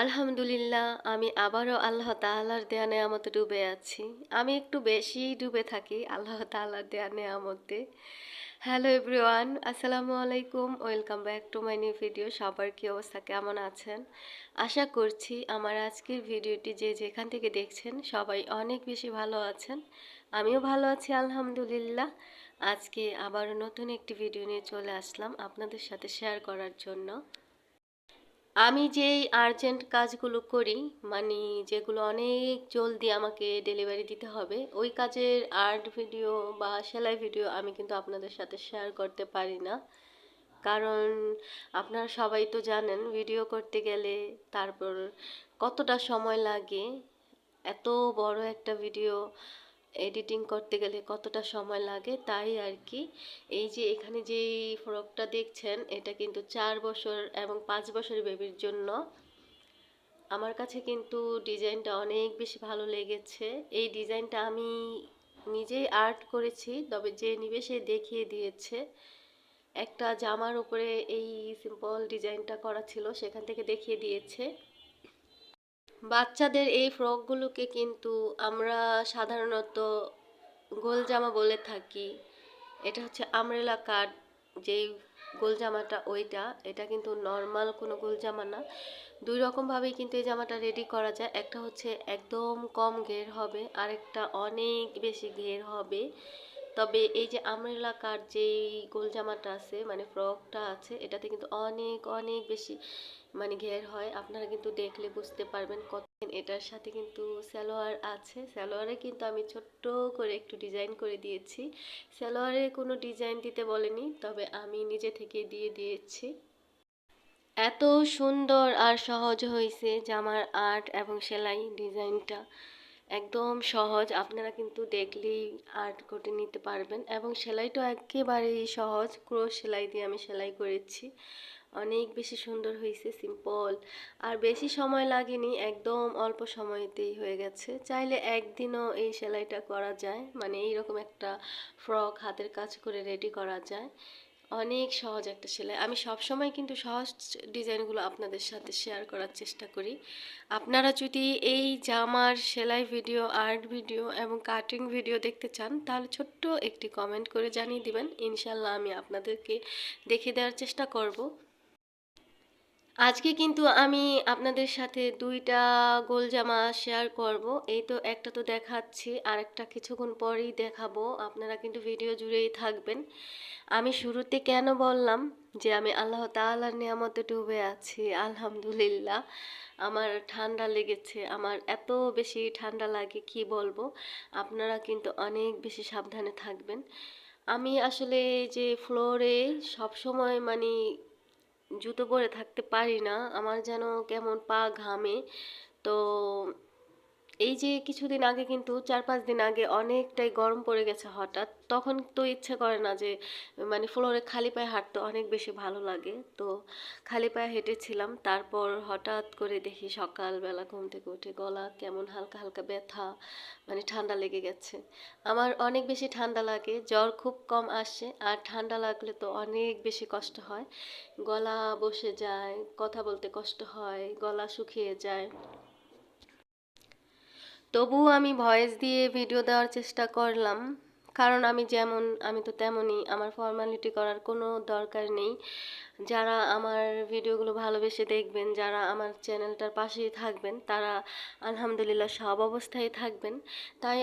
আলহামদুলিল্লাহ, আমি আবারও আল্লাহ তাআলার দেয়া নেয়ামতে ডুবে আছি। আমি একটু বেশিই ডুবে থাকি আল্লাহ তাআলার দেয়া নেয়ামতে। হ্যালো এভরিওয়ান, আসসালামু আলাইকুম। Welcome back to my new video. সবার কি অবস্থা, কেমন আছেন? আশা করছি আমার আজকের ভিডিওটি যে যেখান থেকে দেখছেন সবাই অনেক বেশি ভালো আছেন। আমিও ভালো আছি আলহামদুলিল্লাহ। আজকে আবারও নতুন একটি ভিডিও নিয়ে চলে আসলাম আপনাদের সাথে শেয়ার করার জন্য। আমি যেই আর্জেন্ট কাজগুলো করি, মানে যেগুলো অনেক জলদি আমাকে ডেলিভারি দিতে হবে, ওই কাজের আর্ট ভিডিও বা সেলাই ভিডিও আমি কিন্তু আপনাদের সাথে শেয়ার করতে পারি না। কারণ আপনারা সবাই তো জানেন ভিডিও করতে গেলে তারপর কতটা সময় লাগে। এত বড় একটা ভিডিও এডিটিং করতে গেলে কতটা সময় লাগে, তাই আর কি। এই যে এখানে যে ফ্রকটা দেখছেন, এটা কিন্তু 4 বছর এবং 5 বছর বেবির জন্য। আমার কাছে কিন্তু ডিজাইনটা অনেক বেশি ভালো লেগেছে। এই ডিজাইনটা আমি নিজেই আর্ট করেছি, তবে যে নিবে সে দেখিয়ে দিয়েছে। একটা জামার উপরে এই সিম্পল ডিজাইনটা করা ছিল, সেখান থেকে দেখিয়ে দিয়েছে। বাচ্চাদের এই ফ্রকগুলোকে কিন্তু আমরা সাধারণত গোল জামা বলে থাকি। এটা হচ্ছে আমরেলা কাট, যেই গোল জামাটা ওইটা, এটা কিন্তু নর্মাল কোনো গোল জামা না। দুই রকমভাবেই কিন্তু এই জামাটা রেডি করা যায়। একটা হচ্ছে একদম কম ঘের হবে, আরেকটা অনেক বেশি ঘের হবে। তবে এই যে আমরেলা কাট যেই গোল জামাটা আছে, মানে ফ্রকটা আছে, এটাতে কিন্তু অনেক অনেক বেশি মানে ঘের হয়। আপনারা কিন্তু দেখলে বুঝতে পারবেন কত। এটার সাথে কিন্তু সালোয়ার আছে, সালোয়ারে কিন্তু আমি ছোট্ট করে একটু ডিজাইন করে দিয়েছি। সালোয়ারে কোনো ডিজাইন দিতে বলেনি, তবে আমি নিজে থেকে দিয়ে দিয়েছি। এত সুন্দর আর সহজ হয়েছে জামার আর্ট এবং সেলাই ডিজাইনটা। একদম সহজ, আপনারা কিন্তু দেখলেই আর্ট করে নিতে পারবেন। এবং সেলাইটা একেবারেই সহজ, ক্রোশ সেলাই দিয়ে আমি সেলাই করেছি। অনেক বেশি সুন্দর হয়েছে, সিম্পল। আর বেশি সময় লাগেনি, একদম অল্প সময়তেই হয়ে গেছে। চাইলে একদিনও এই সেলাইটা করা যায়, মানে এইরকম একটা ফ্রক হাতের কাজ করে রেডি করা যায়। অনেক সহজ একটা সেলাই। আমি সব সময় কিন্তু সহজ ডিজাইনগুলো আপনাদের সাথে শেয়ার করার চেষ্টা করি। আপনারা যদি এই জামার সেলাই ভিডিও, আর্ট ভিডিও এবং কাটিং ভিডিও দেখতে চান, তাহলে ছোট্ট একটি কমেন্ট করে জানিয়ে দিবেন। ইনশাল্লাহ আমি আপনাদেরকে দেখিয়ে দেওয়ার চেষ্টা করব। আজকে কিন্তু আমি আপনাদের সাথে দুইটা গোল জামা শেয়ার করব। এই তো একটা তো দেখাচ্ছি, আরেকটা কিছুক্ষণ পরেই দেখাবো। আপনারা কিন্তু ভিডিও জুড়েই থাকবেন। আমি শুরুতে কেন বললাম যে আমি আল্লাহ তাআলার নিয়ামতে ডুবে আছি, আলহামদুলিল্লাহ। আমার ঠান্ডা লেগেছে, আমার এত বেশি ঠান্ডা লাগে কি বলবো। আপনারা কিন্তু অনেক বেশি সাবধানে থাকবেন। আমি আসলে যে ফ্লোরে সব সময় মানে জুতো পরে থাকতে পারি না, আমার যেন কেমন পা ঘামে। তো এই যে কিছুদিন আগে কিন্তু 4-5 দিন আগে অনেকটাই গরম পড়ে গেছে হঠাৎ, তখন তো ইচ্ছে করে না যে মানে ফ্লোরে খালি পায়ে হাঁটতে অনেক বেশি ভালো লাগে। তো খালি পায়ে হেঁটেছিলাম, তারপর হঠাৎ করে দেখি সকালবেলা ঘুম থেকে উঠে গলা কেমন হালকা হালকা ব্যথা, মানে ঠান্ডা লেগে গেছে। আমার অনেক বেশি ঠান্ডা লাগে, জ্বর খুব কম আসে, আর ঠান্ডা লাগলে তো অনেক বেশি কষ্ট হয়। গলা বসে যায়, কথা বলতে কষ্ট হয়, গলা শুকিয়ে যায়। তবুও আমি ভয়েস দিয়ে ভিডিও দেওয়ার চেষ্টা করলাম, কারণ আমি যেমন আমি তো তেমনই, আমার ফর্মালিটি করার কোনো দরকার নেই। যারা আমার ভিডিওগুলো ভালোবেসে দেখবেন, যারা আমার চ্যানেলটার পাশেই থাকবেন, তারা আলহামদুলিল্লাহ সব অবস্থায় থাকবেন। তাই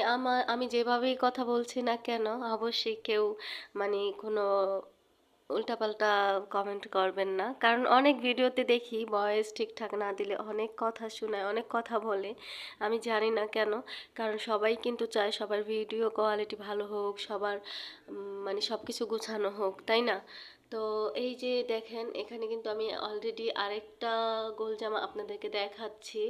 আমি যেভাবেই কথা বলছি না কেন, অবশ্যই কেউ মানে কোনো উল্টাপাল্টা কমেন্ট করবেন না। কারণ অনেক ভিডিওতে দেখি ভয়েস ঠিকঠাক না দিলে অনেক কথা শোনায়, অনেক কথা বলে। আমি জানি না কেন, কারণ সবাই কিন্তু চায় সবার ভিডিও কোয়ালিটি ভালো হোক, সবার মানে সব কিছু গুছানো হোক, তাই না? তো এই যে দেখেন, এখানে কিন্তু আমি অলরেডি আরেকটা গোল জামা আপনাদেরকে দেখাচ্ছি।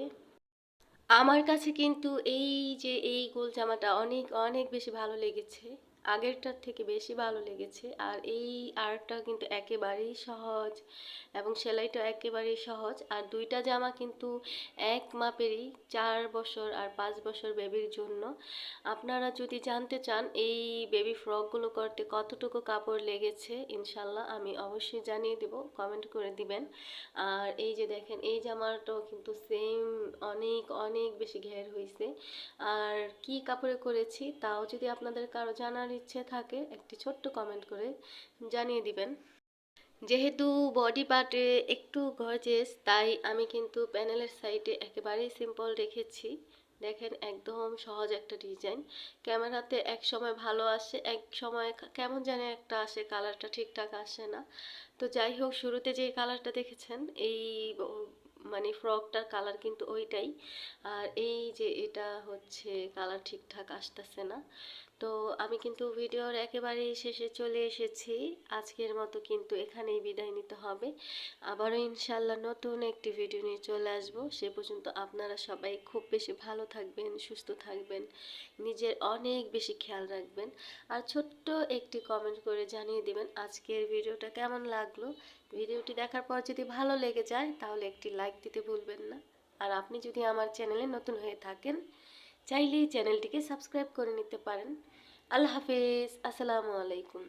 আমার কাছে কিন্তু এই যে এই গোল জামাটা অনেক অনেক বেশি ভালো লেগেছে। আগেরটার থেকে বেশি ভালো লেগেছে। আর এই আর্টটা কিন্তু একেবারেই সহজ এবং সেলাইটা একেবারেই সহজ। আর দুইটা জামা কিন্তু এক মাপেরই, 4 বছর আর 5 বছর বেবির জন্য। আপনারা যদি জানতে চান এই বেবি ফ্রকগুলো করতে কতটুকু কাপড় লেগেছে, ইনশাল্লাহ আমি অবশ্যই জানিয়ে দেব, কমেন্ট করে দিবেন। আর এই যে দেখেন, এই জামাটাও কিন্তু সেম, অনেক অনেক বেশি ঘের হয়েছে। আর কি কাপড়ে করেছি তাও যদি আপনাদের কারো জানার ইচ্ছে থাকে, একটি ছোট্ট কমেন্ট করে জানিয়ে দিবেন। যেহেতু বডি পার্টে একটু গর্জেস, তাই আমি কিন্তু প্যানেলের সাইডে একেবারেই সিম্পল রেখেছি। দেখেন, একদম সহজ একটা ডিজাইন। ক্যামেরাতে এক সময় ভালো আসে, এক সময় কেমন জানি একটা আসে, কালারটা ঠিকঠাক আসে না। তো যাই হোক, শুরুতে যে কালারটা দেখেছেন, এই মানে ফ্রকটার কালার কিন্তু ওইটাই। আর এই যে এটা হচ্ছে কালার ঠিকঠাক আসতেছে না। তো আমি কিন্তু ভিডিওর একেবারেই শেষে চলে এসেছি। আজকের মতো কিন্তু এখানেই বিদায় নিতে হবে। আবারও ইনশাল্লাহ নতুন একটি ভিডিও নিয়ে চলে আসব। সে পর্যন্ত আপনারা সবাই খুব বেশি ভালো থাকবেন, সুস্থ থাকবেন, নিজের অনেক বেশি খেয়াল রাখবেন। আর ছোট্ট একটি কমেন্ট করে জানিয়ে দিবেন আজকের ভিডিওটা কেমন লাগলো। ভিডিওটি দেখার পর যদি ভালো লেগে যায় তাহলে একটি লাইক দিতে ভুলবেন না। আর আপনি যদি আমার চ্যানেলে নতুন হয়ে থাকেন, চাইলেই চ্যানেলটিকে সাবস্ক্রাইব করে নিতে পারেন। আল্লাহ হাফেজ, আসসালামু আলাইকুম।